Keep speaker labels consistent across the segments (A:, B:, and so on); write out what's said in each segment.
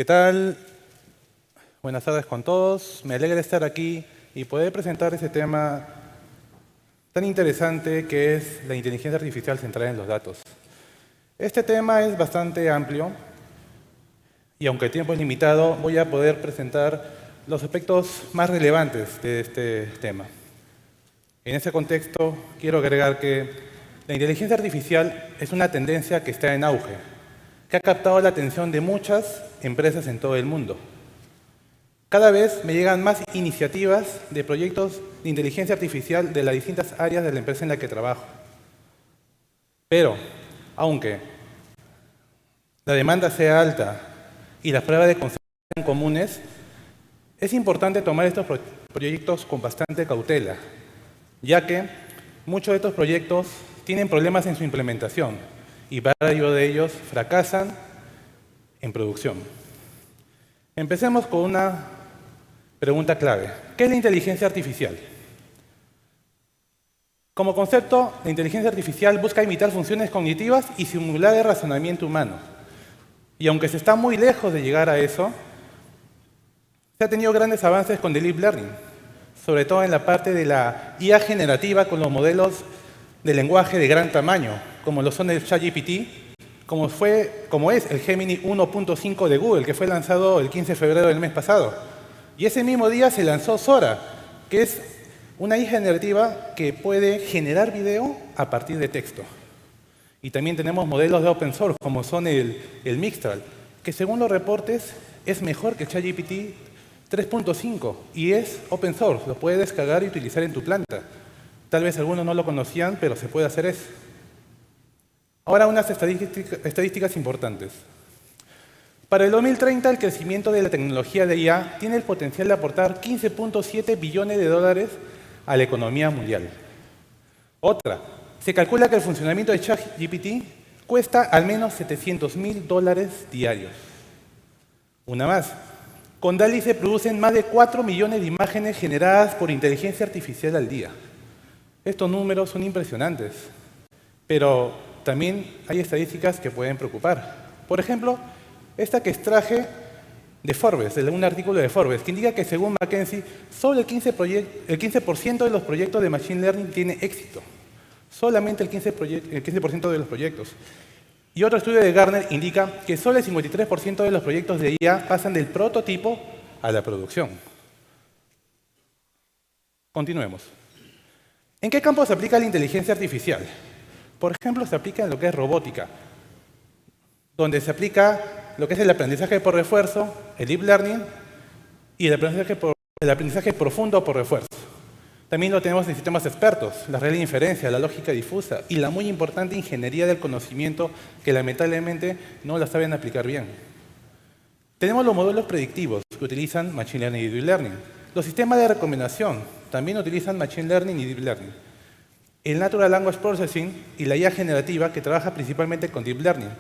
A: tal? Buenas tardes con todos. Me alegra estar aquí y poder presentar ese tema tan interesante que es la inteligencia artificial centrada en los datos. Este tema es bastante amplio y aunque el tiempo es limitado, voy a poder presentar los aspectos más relevantes de este tema. En ese contexto, quiero agregar que la inteligencia artificial es una tendencia que está en auge, que ha captado la atención de muchas empresas en todo el mundo. Cada vez me llegan más iniciativas de proyectos de inteligencia artificial de las distintas áreas de la empresa en la que trabajo. Pero, aunque la demanda sea alta y las pruebas de concepto sean comunes, es importante tomar estos proyectos con bastante cautela, ya que muchos de estos proyectos tienen problemas en su implementación y varios de ellos fracasan en producción. Empecemos con una pregunta clave. ¿Qué es la inteligencia artificial? Como concepto, la inteligencia artificial busca imitar funciones cognitivas y simular el razonamiento humano. Y aunque se está muy lejos de llegar a eso, se ha tenido grandes avances con el Deep Learning, sobre todo en la parte de la IA generativa con los modelos de lenguaje de gran tamaño, como lo son el ChatGPT, como es el Gemini 1.5 de Google, que fue lanzado el 15 de febrero del mes pasado. Y ese mismo día se lanzó Sora, que es una IA generativa que puede generar video a partir de texto. Y también tenemos modelos de open source, como son el Mistral, que según los reportes es mejor que el ChatGPT 3.5 y es open source, lo puedes descargar y utilizar en tu planta. Tal vez algunos no lo conocían, pero se puede hacer eso. Ahora unas estadísticas importantes. Para el 2030, el crecimiento de la tecnología de IA tiene el potencial de aportar 15.7 billones de dólares a la economía mundial. Otra, se calcula que el funcionamiento de ChatGPT cuesta al menos $700.000 diarios. Una más, con DALL-E se producen más de 4 millones de imágenes generadas por inteligencia artificial al día. Estos números son impresionantes, pero también hay estadísticas que pueden preocupar. Por ejemplo, esta que extraje de Forbes, de un artículo de Forbes, que indica que según McKinsey, solo el 15% de los proyectos de Machine Learning tiene éxito. Solamente el 15% de los proyectos. Y otro estudio de Gartner indica que solo el 53% de los proyectos de IA pasan del prototipo a la producción. Continuemos. ¿En qué campo se aplica la inteligencia artificial? Por ejemplo, se aplica en lo que es robótica, donde se aplica lo que es el aprendizaje por refuerzo, el deep learning y el aprendizaje profundo por refuerzo. También lo tenemos en sistemas expertos, la red de inferencia, la lógica difusa y la muy importante ingeniería del conocimiento que lamentablemente no la saben aplicar bien. Tenemos los modelos predictivos que utilizan Machine Learning y Deep Learning. Los sistemas de recomendación también utilizan Machine Learning y Deep Learning. El Natural Language Processing y la IA generativa que trabaja principalmente con Deep Learning.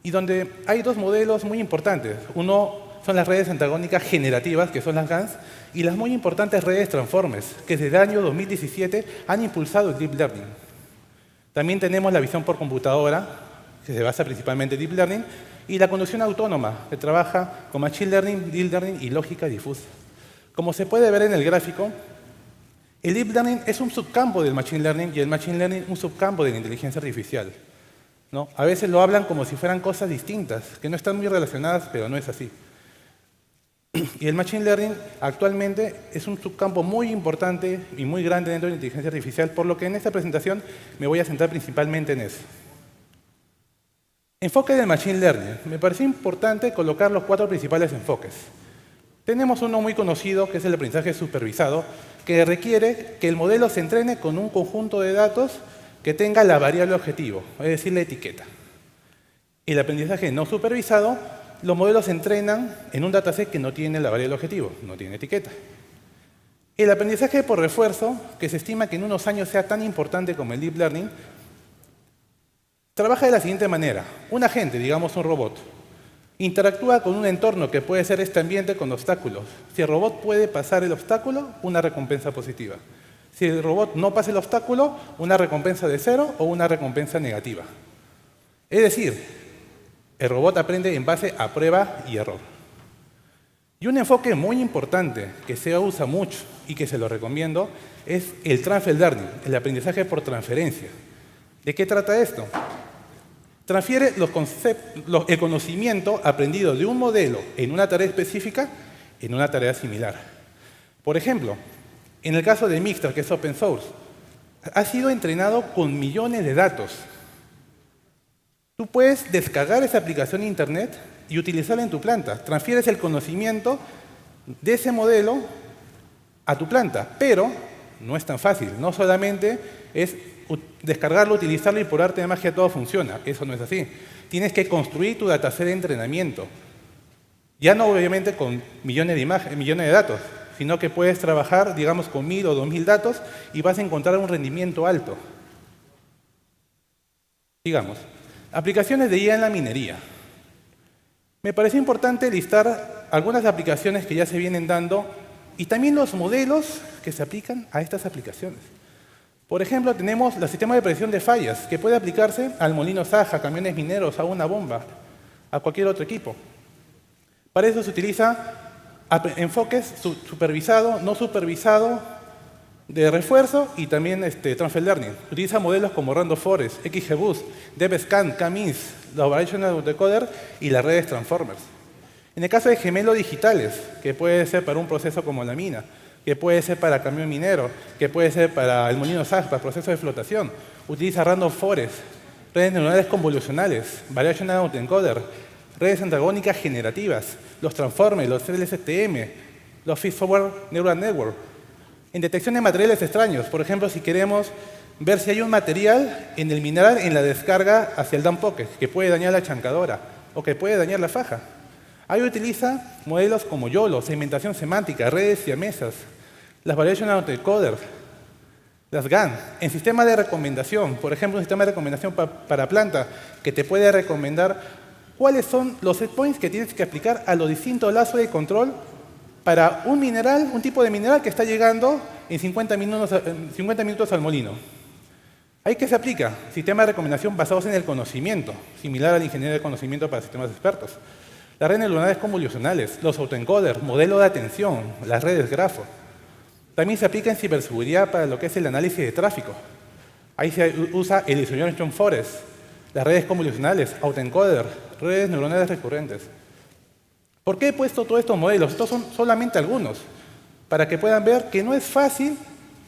A: Y donde hay dos modelos muy importantes. Uno son las redes antagónicas generativas, que son las GANs, y las muy importantes redes Transformers, que desde el año 2017 han impulsado el Deep Learning. También tenemos la visión por computadora, que se basa principalmente en Deep Learning, y la conducción autónoma, que trabaja con Machine Learning, Deep Learning y lógica difusa. Como se puede ver en el gráfico, el Deep Learning es un subcampo del Machine Learning y el Machine Learning un subcampo de la inteligencia artificial, ¿no? A veces lo hablan como si fueran cosas distintas, que no están muy relacionadas, pero no es así. Y el Machine Learning actualmente es un subcampo muy importante y muy grande dentro de la inteligencia artificial, por lo que en esta presentación me voy a centrar principalmente en eso. Enfoque del Machine Learning. Me pareció importante colocar los 4 principales enfoques. Tenemos uno muy conocido, que es el aprendizaje supervisado, que requiere que el modelo se entrene con un conjunto de datos que tenga la variable objetivo, es decir, la etiqueta. El aprendizaje no supervisado, los modelos se entrenan en un dataset que no tiene la variable objetivo, no tiene etiqueta. El aprendizaje por refuerzo, que se estima que en unos años sea tan importante como el Deep Learning, trabaja de la siguiente manera. Un agente, digamos un robot, interactúa con un entorno que puede ser este ambiente con obstáculos. Si el robot puede pasar el obstáculo, una recompensa positiva. Si el robot no pasa el obstáculo, una recompensa de 0 o una recompensa negativa. Es decir, El robot aprende en base a prueba y error. Y un enfoque muy importante que se usa mucho y que se lo recomiendo es el transfer learning, el aprendizaje por transferencia. ¿De qué trata esto? Transfiere el conocimiento aprendido de un modelo en una tarea específica en una tarea similar. Por ejemplo, en el caso de Mixtral, que es open source, ha sido entrenado con millones de datos. Tú puedes descargar esa aplicación de Internet y utilizarla en tu planta. Transfieres el conocimiento de ese modelo a tu planta, pero no es tan fácil. No solamente es descargarlo, utilizarlo y por arte de magia todo funciona. Eso no es así. Tienes que construir tu dataset de entrenamiento. Ya no obviamente con millones de datos, sino que puedes trabajar, digamos, con 1000 o 2000 datos y vas a encontrar un rendimiento alto. Digamos, aplicaciones de IA en la minería. Me parece importante listar algunas aplicaciones que ya se vienen dando y también los modelos que se aplican a estas aplicaciones. Por ejemplo, tenemos el sistema de predicción de fallas, que puede aplicarse al molino Saja, a camiones mineros, a una bomba, a cualquier otro equipo. Para eso se utiliza enfoques supervisado, no supervisado, de refuerzo y también transfer learning. Utiliza modelos como Random Forest, XGBoost, DevScan, K-means, los Variational Decoder y las redes Transformers. En el caso de gemelos digitales, que puede ser para un proceso como la mina, que puede ser para camión minero, que puede ser para el molino SAS, para proceso de flotación, utiliza Random Forest, redes neuronales convolucionales, Variational Autoencoder, redes antagónicas generativas, los Transformers, los LSTM, los Feed-Forward Neural Network. En detección de materiales extraños, por ejemplo, si queremos ver si hay un material en el mineral en la descarga hacia el dump pocket, que puede dañar la chancadora o que puede dañar la faja. Ahí utiliza modelos como YOLO, segmentación semántica, redes siamesas, las Variational Autoencoder, las GAN. En sistema de recomendación, por ejemplo, un sistema de recomendación para planta, que te puede recomendar cuáles son los setpoints que tienes que aplicar a los distintos lazos de control para un mineral, un tipo de mineral que está llegando en 50 minutos al molino. ¿Ahí qué se aplica? Sistema de recomendación basados en el conocimiento, similar a la ingeniería de conocimiento para sistemas expertos. Las redes neuronales convolucionales, los autoencoders, modelo de atención, las redes grafo. También se aplica en ciberseguridad para lo que es el análisis de tráfico. Ahí se usa el Isolation Forest, las redes convolucionales, autoencoder, redes neuronales recurrentes. ¿Por qué he puesto todos estos modelos? Estos son solamente algunos, para que puedan ver que no es fácil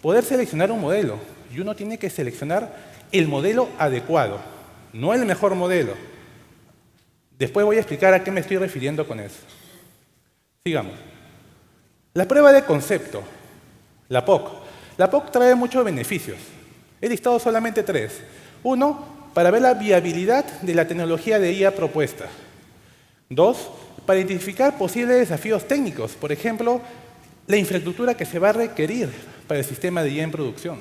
A: poder seleccionar un modelo. Y uno tiene que seleccionar el modelo adecuado, no el mejor modelo. Después voy a explicar a qué me estoy refiriendo con eso. Sigamos. La prueba de concepto, la POC. La POC trae muchos beneficios. He listado solamente 3. Uno, para ver la viabilidad de la tecnología de IA propuesta. 2, para identificar posibles desafíos técnicos, por ejemplo, la infraestructura que se va a requerir para el sistema de IA en producción.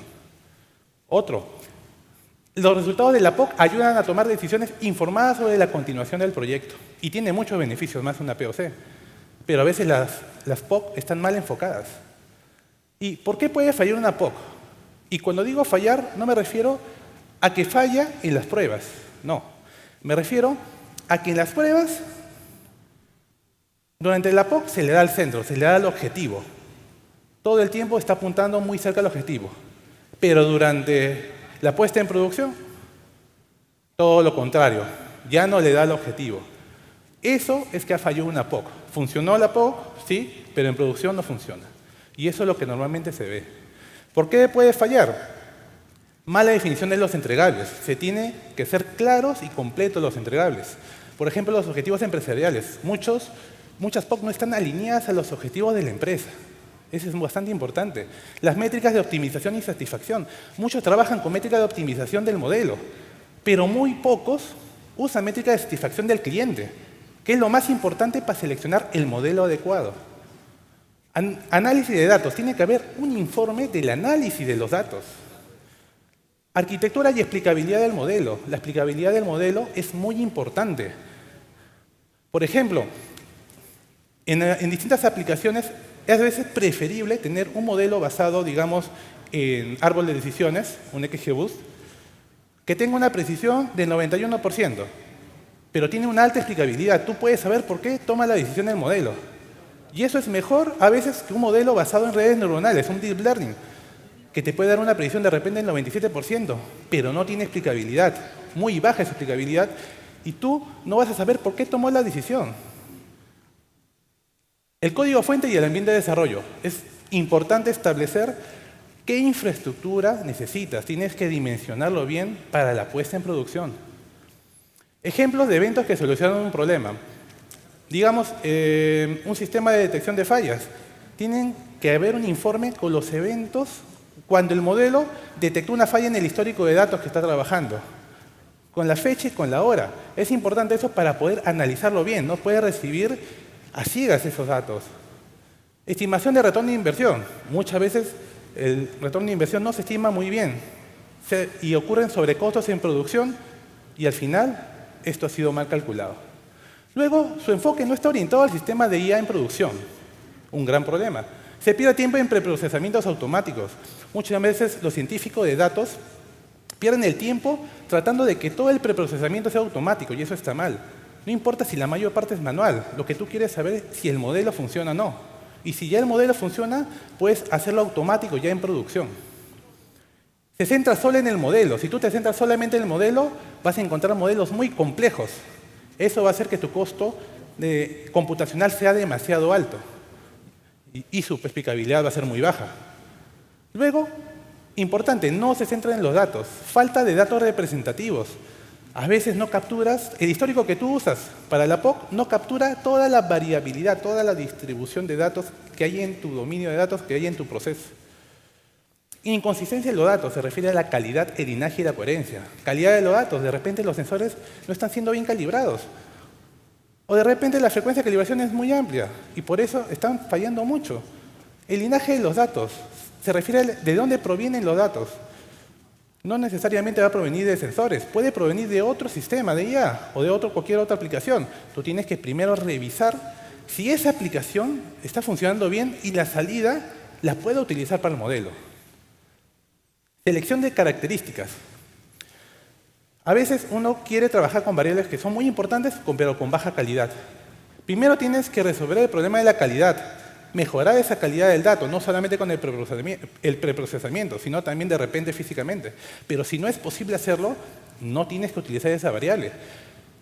A: Otro, los resultados de la POC ayudan a tomar decisiones informadas sobre la continuación del proyecto y tiene muchos beneficios más una POC, pero a veces las POC están mal enfocadas. ¿Y por qué puede fallar una POC? Y cuando digo fallar, no me refiero a que falla en las pruebas, no. Me refiero a que en las pruebas, durante la POC se le da al centro, se le da al objetivo. Todo el tiempo está apuntando muy cerca al objetivo. Pero durante la puesta en producción, todo lo contrario, ya no le da al objetivo. Eso es que ha fallado una POC. Funcionó la POC, sí, pero en producción no funciona. Y eso es lo que normalmente se ve. ¿Por qué puede fallar? Mala definición de los entregables. Se tiene que ser claros y completos los entregables. Por ejemplo, los objetivos empresariales. Muchas POC no están alineadas a los objetivos de la empresa. Eso es bastante importante. Las métricas de optimización y satisfacción. Muchos trabajan con métricas de optimización del modelo, pero muy pocos usan métricas de satisfacción del cliente, que es lo más importante para seleccionar el modelo adecuado. Análisis de datos. Tiene que haber un informe del análisis de los datos. Arquitectura y explicabilidad del modelo. La explicabilidad del modelo es muy importante. Por ejemplo, en distintas aplicaciones es a veces preferible tener un modelo basado, digamos, en árbol de decisiones, un XGBoost, que tenga una precisión del 91%. pero tiene una alta explicabilidad. Tú puedes saber por qué toma la decisión el modelo. Y eso es mejor a veces que un modelo basado en redes neuronales, un deep learning, que te puede dar una predicción de repente del 97%, pero no tiene explicabilidad, muy baja esa explicabilidad, y tú no vas a saber por qué tomó la decisión. El código fuente y el ambiente de desarrollo. Es importante establecer qué infraestructura necesitas. Tienes que dimensionarlo bien para la puesta en producción. Ejemplos de eventos que solucionan un problema. Digamos, un sistema de detección de fallas. Tienen que haber un informe con los eventos cuando el modelo detectó una falla en el histórico de datos que está trabajando, con la fecha y con la hora. Es importante eso para poder analizarlo bien. No puede recibir a ciegas esos datos. Estimación de retorno de inversión. Muchas veces el retorno de inversión no se estima muy bien y ocurren sobrecostos en producción y al final esto ha sido mal calculado. Luego, su enfoque no está orientado al sistema de IA en producción. Un gran problema. Se pierde tiempo en preprocesamientos automáticos. Muchas veces los científicos de datos pierden el tiempo tratando de que todo el preprocesamiento sea automático y eso está mal. No importa si la mayor parte es manual. Lo que tú quieres saber es si el modelo funciona o no. Y si ya el modelo funciona, puedes hacerlo automático ya en producción. Se centra solo en el modelo. Si tú te centras solamente en el modelo, vas a encontrar modelos muy complejos. Eso va a hacer que tu costo computacional sea demasiado alto. Y su explicabilidad va a ser muy baja. Luego, importante, no se centra en los datos. Falta de datos representativos. A veces no capturas, el histórico que tú usas para la POC no captura toda la variabilidad, toda la distribución de datos que hay en tu dominio de datos, que hay en tu proceso. Inconsistencia de los datos se refiere a la calidad, el linaje y la coherencia. Calidad de los datos, de repente los sensores no están siendo bien calibrados. O de repente la frecuencia de calibración es muy amplia y por eso están fallando mucho. El linaje de los datos se refiere a de dónde provienen los datos. No necesariamente va a provenir de sensores, puede provenir de otro sistema de IA o de cualquier otra aplicación. Tú tienes que primero revisar si esa aplicación está funcionando bien y la salida la puede utilizar para el modelo. Selección de características. A veces uno quiere trabajar con variables que son muy importantes, pero con baja calidad. Primero tienes que resolver el problema de la calidad, mejorar esa calidad del dato, no solamente con el preprocesamiento, sino también de repente físicamente. Pero si no es posible hacerlo, no tienes que utilizar esa variable.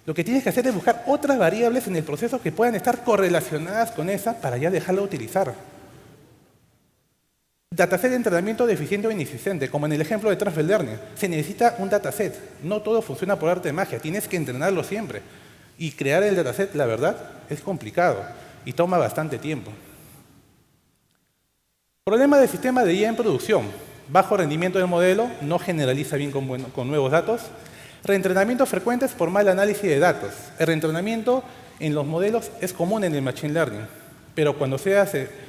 A: Lo que tienes que hacer es buscar otras variables en el proceso que puedan estar correlacionadas con esa para ya dejarla de utilizar. Dataset de entrenamiento deficiente o inexistente, como en el ejemplo de Transfer Learning. Se necesita un dataset. No todo funciona por arte de magia. Tienes que entrenarlo siempre. Y crear el dataset, la verdad, es complicado y toma bastante tiempo. Problema del sistema de IA en producción. Bajo rendimiento del modelo, no generaliza bien con nuevos datos. Reentrenamientos frecuentes por mal análisis de datos. El reentrenamiento en los modelos es común en el Machine Learning, pero cuando se hace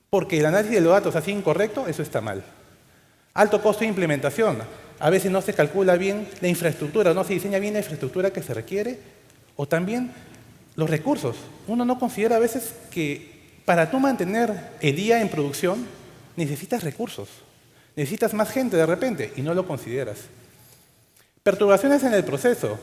A: porque el análisis de los datos así incorrecto, eso está mal. Alto costo de implementación. A veces no se calcula bien la infraestructura, no se diseña bien la infraestructura que se requiere, o también los recursos. Uno no considera a veces que para tú mantener el IA en producción, necesitas recursos. Necesitas más gente de repente y no lo consideras. Perturbaciones en el proceso.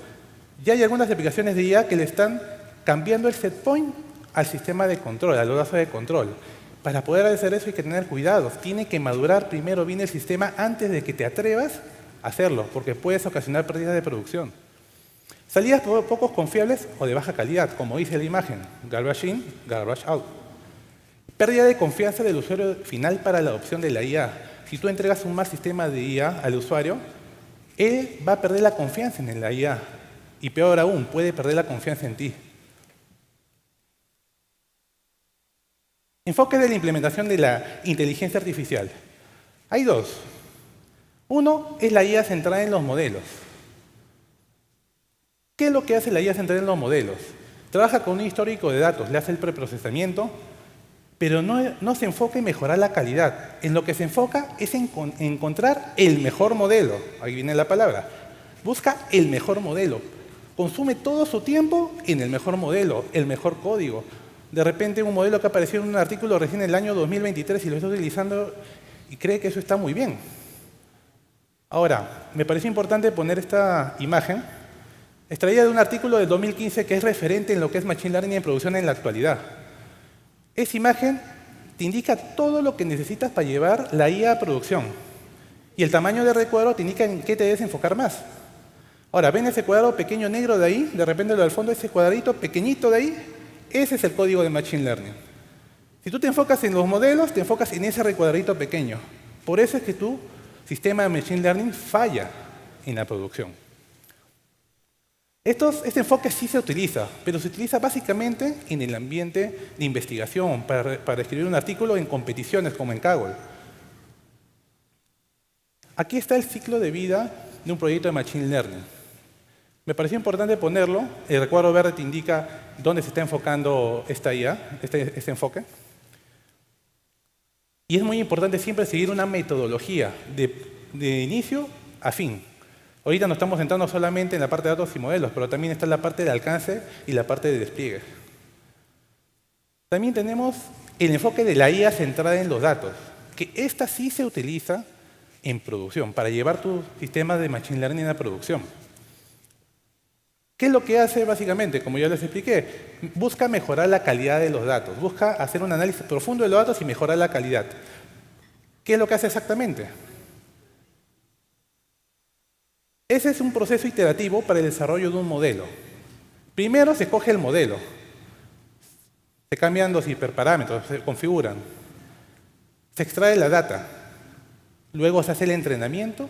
A: Ya hay algunas aplicaciones de IA que le están cambiando el set point al sistema de control, al brazo de control. Para poder hacer eso hay que tener cuidado. Tiene que madurar primero bien el sistema antes de que te atrevas a hacerlo, porque puedes ocasionar pérdidas de producción. Salidas poco confiables o de baja calidad, como dice la imagen. Garbage in, garbage out. Pérdida de confianza del usuario final para la adopción de la IA. Si tú entregas un mal sistema de IA al usuario, él va a perder la confianza en la IA. Y peor aún, puede perder la confianza en ti. Enfoque de la implementación de la inteligencia artificial. Hay dos. Uno es la IA centrada en los modelos. ¿Qué es lo que hace la IA centrada en los modelos? Trabaja con un histórico de datos, le hace el preprocesamiento, pero no se enfoca en mejorar la calidad. En lo que se enfoca es en encontrar el mejor modelo. Ahí viene la palabra. Busca el mejor modelo. Consume todo su tiempo en el mejor modelo, el mejor código. De repente un modelo que apareció en un artículo recién en el año 2023 y lo está utilizando y cree que eso está muy bien. Ahora, me pareció importante poner esta imagen. extraída de un artículo del 2015 que es referente en lo que es Machine Learning en producción en la actualidad. Esa imagen te indica todo lo que necesitas para llevar la IA a producción. Y el tamaño del recuadro te indica en qué te debes enfocar más. Ahora, ¿ven ese cuadro pequeño negro de ahí? De repente lo del fondo, ese cuadradito pequeñito de ahí, ese es el código de Machine Learning. Si tú te enfocas en los modelos, te enfocas en ese recuadrito pequeño. Por eso es que tu sistema de Machine Learning falla en la producción. Este enfoque sí se utiliza, pero se utiliza básicamente en el ambiente de investigación, para escribir un artículo en competiciones como en Kaggle. Aquí está el ciclo de vida de un proyecto de Machine Learning. Me pareció importante ponerlo. El recuadro verde te indica dónde se está enfocando esta IA, este enfoque. Y es muy importante siempre seguir una metodología de inicio a fin. Ahorita nos estamos centrando solamente en la parte de datos y modelos, pero también está la parte de alcance y la parte de despliegue. También tenemos el enfoque de la IA centrada en los datos, que esta sí se utiliza en producción, para llevar tu sistema de Machine Learning a producción. ¿Qué es lo que hace básicamente? Como ya les expliqué, busca mejorar la calidad de los datos, busca hacer un análisis profundo de los datos y mejorar la calidad. ¿Qué es lo que hace exactamente? Ese es un proceso iterativo para el desarrollo de un modelo. Primero se coge el modelo, se cambian los hiperparámetros, se configuran, se extrae la data, luego se hace el entrenamiento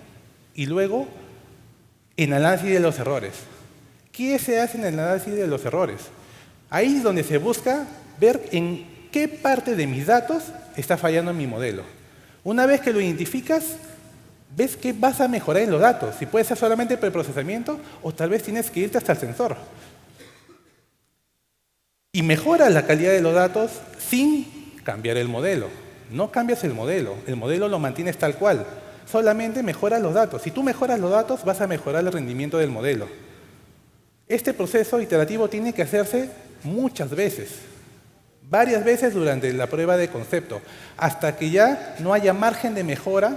A: y luego el análisis de los errores. ¿Qué se hace en el análisis de los errores? Ahí es donde se busca ver en qué parte de mis datos está fallando en mi modelo. Una vez que lo identificas, ves qué vas a mejorar en los datos. Si puede ser solamente preprocesamiento o tal vez tienes que irte hasta el sensor. Y mejoras la calidad de los datos sin cambiar el modelo. No cambias el modelo lo mantienes tal cual. Solamente mejoras los datos. Si tú mejoras los datos, vas a mejorar el rendimiento del modelo. Este proceso iterativo tiene que hacerse muchas veces, varias veces durante la prueba de concepto, hasta que ya no haya margen de mejora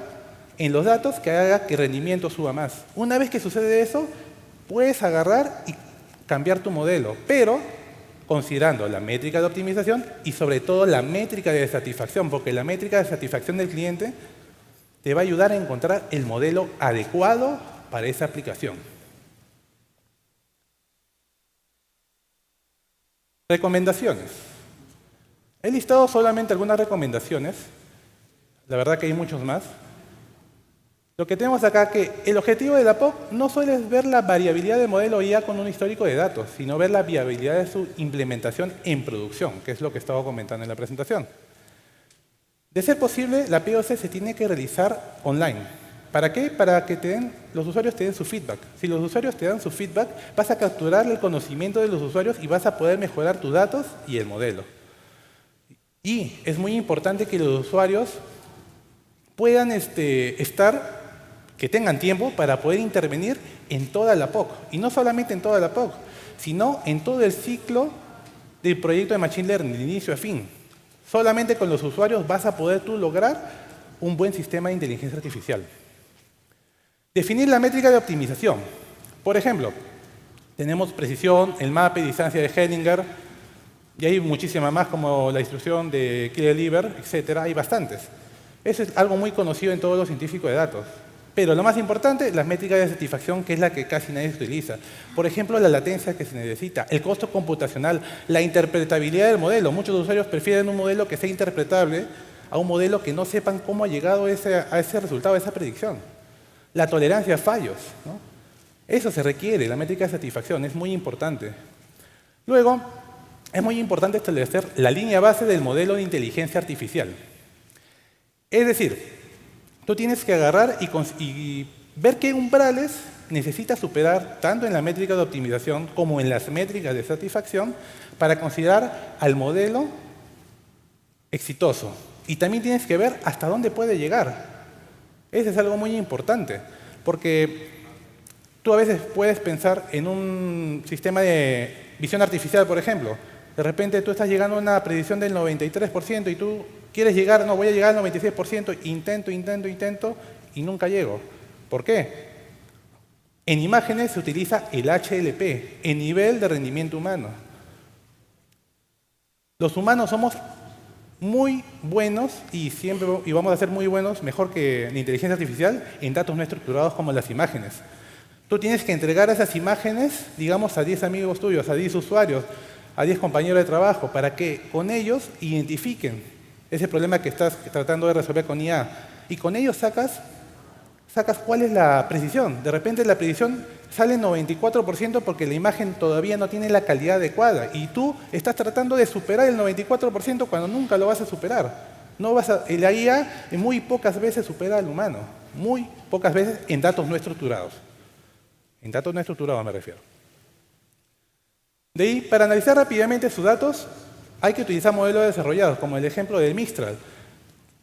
A: en los datos que haga que el rendimiento suba más. Una vez que sucede eso, puedes agarrar y cambiar tu modelo, pero considerando la métrica de optimización y sobre todo la métrica de satisfacción, porque la métrica de satisfacción del cliente te va a ayudar a encontrar el modelo adecuado para esa aplicación. Recomendaciones. He listado solamente algunas recomendaciones. La verdad que hay muchos más. Lo que tenemos acá que el objetivo de la POC no solo es ver la variabilidad del modelo IA con un histórico de datos, sino ver la viabilidad de su implementación en producción, que es lo que estaba comentando en la presentación. De ser posible, la POC se tiene que realizar online. ¿Para qué? Para que los usuarios te den su feedback. Si los usuarios te dan su feedback, vas a capturar el conocimiento de los usuarios y vas a poder mejorar tus datos y el modelo. Y es muy importante que los usuarios puedan que tengan tiempo para poder intervenir en toda la POC. Y no solamente en toda la POC, sino en todo el ciclo del proyecto de Machine Learning, de inicio a fin. Solamente con los usuarios vas a poder tú lograr un buen sistema de inteligencia artificial. Definir la métrica de optimización. Por ejemplo, tenemos precisión, el mape, distancia de Hellinger, y hay muchísimas más como la distribución de Killer-Liber, etc. Hay bastantes. Eso es algo muy conocido en todos los científicos de datos. Pero lo más importante, las métricas de satisfacción, que es la que casi nadie utiliza. Por ejemplo, la latencia que se necesita, el costo computacional, la interpretabilidad del modelo. Muchos usuarios prefieren un modelo que sea interpretable a un modelo que no sepan cómo ha llegado a ese resultado, a esa predicción. La tolerancia a fallos, ¿no? Eso se requiere, la métrica de satisfacción, es muy importante. Luego, es muy importante establecer la línea base del modelo de inteligencia artificial. Es decir, tú tienes que agarrar y ver qué umbrales necesitas superar tanto en la métrica de optimización como en las métricas de satisfacción para considerar al modelo exitoso. Y también tienes que ver hasta dónde puede llegar. Eso es algo muy importante, porque tú a veces puedes pensar en un sistema de visión artificial, por ejemplo. De repente tú estás llegando a una predicción del 93% y tú quieres llegar, no, voy a llegar al 96%, intento y nunca llego. ¿Por qué? En imágenes se utiliza el HLP, el nivel de rendimiento humano. Los humanos somos muy buenos y vamos a ser muy buenos, mejor que la inteligencia artificial, en datos no estructurados como las imágenes. Tú tienes que entregar esas imágenes, digamos, a 10 amigos tuyos, a 10 usuarios, a 10 compañeros de trabajo, para que con ellos identifiquen ese problema que estás tratando de resolver con IA. Y con ellos sacas cuál es la precisión. De repente la precisión sale 94% porque la imagen todavía no tiene la calidad adecuada. Y tú estás tratando de superar el 94% cuando nunca lo vas a superar. La IA muy pocas veces supera al humano. Muy pocas veces en datos no estructurados. En datos no estructurados me refiero. De ahí, para analizar rápidamente sus datos, hay que utilizar modelos desarrollados, como el ejemplo del Mistral.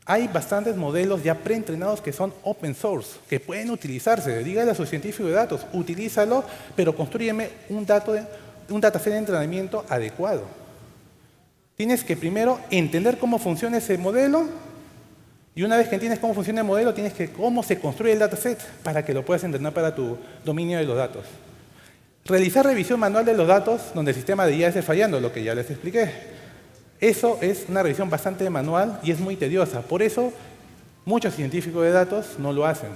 A: Hay bastantes modelos ya preentrenados que son open source, que pueden utilizarse. Dígale a su científico de datos, utilízalo, pero construyeme un dataset de entrenamiento adecuado. Tienes que primero entender cómo funciona ese modelo, y una vez que entiendes cómo funciona el modelo, tienes que cómo se construye el dataset para que lo puedas entrenar para tu dominio de los datos. Realizar revisión manual de los datos donde el sistema de IA esté fallando, lo que ya les expliqué. Eso es una revisión bastante manual y es muy tediosa. Por eso, muchos científicos de datos no lo hacen.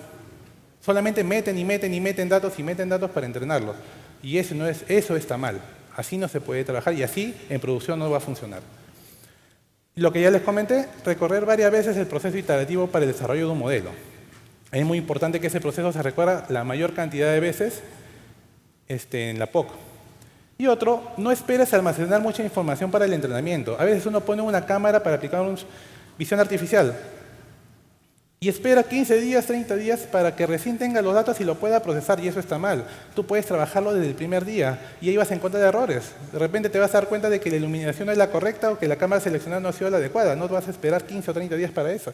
A: Solamente meten y meten y meten datos y meten datos para entrenarlos. Y eso está mal. Así no se puede trabajar y así en producción no va a funcionar. Lo que ya les comenté, recorrer varias veces el proceso iterativo para el desarrollo de un modelo. Es muy importante que ese proceso se recorra la mayor cantidad de veces en la POC. Y otro, no esperes almacenar mucha información para el entrenamiento. A veces uno pone una cámara para aplicar una visión artificial y espera 15 días, 30 días para que recién tenga los datos y lo pueda procesar, y eso está mal. Tú puedes trabajarlo desde el primer día y ahí vas a encontrar errores. De repente te vas a dar cuenta de que la iluminación no es la correcta o que la cámara seleccionada no ha sido la adecuada. No vas a esperar 15 o 30 días para eso.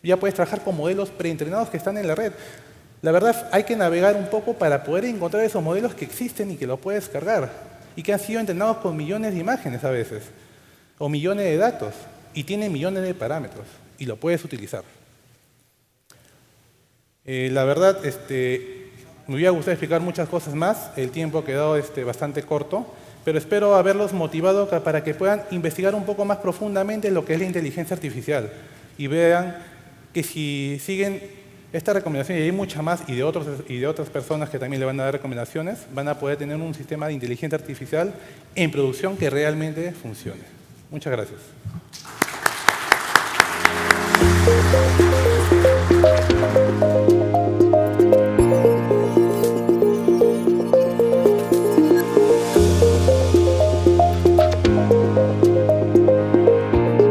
A: Ya puedes trabajar con modelos preentrenados que están en la red. La verdad, hay que navegar un poco para poder encontrar esos modelos que existen y que lo puedes cargar y que han sido entrenados con millones de imágenes a veces o millones de datos y tienen millones de parámetros y lo puedes utilizar. La verdad, me hubiera gustado explicar muchas cosas más. El tiempo ha quedado bastante corto, pero espero haberlos motivado para que puedan investigar un poco más profundamente lo que es la inteligencia artificial y vean que si siguen esta recomendación, y hay muchas más, y de otras personas que también le van a dar recomendaciones, van a poder tener un sistema de inteligencia artificial en producción que realmente funcione. Muchas gracias.